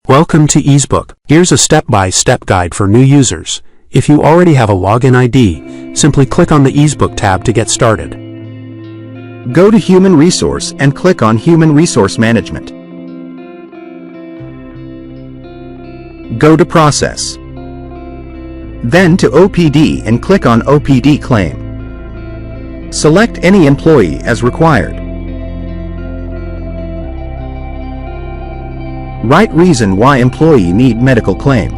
Welcome to EEZBOOK. Here's a step-by-step guide for new users. If you already have a login ID, simply click on the EEZBOOK tab to get started. Go to Human Resource and click on Human Resource Management. Go to Process. Then to OPD and click on OPD Claim. Select any employee as required. Write reason why employee need medical claim.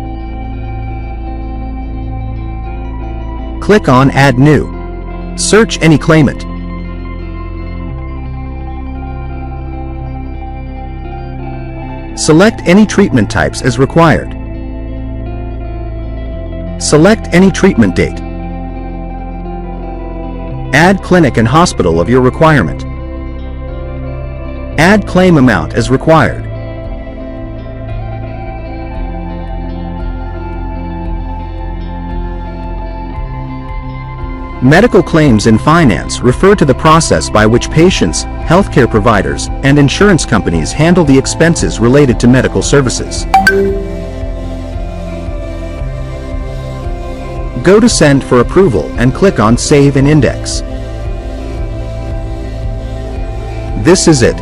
Click on Add New. Search any claimant. Select any treatment types as required. Select any treatment date. Add clinic and hospital of your requirement. Add claim amount as required. Medical claims in finance refer to the process by which patients, healthcare providers, and insurance companies handle the expenses related to medical services. Go to Send for approval and click on Save and Index. This is it.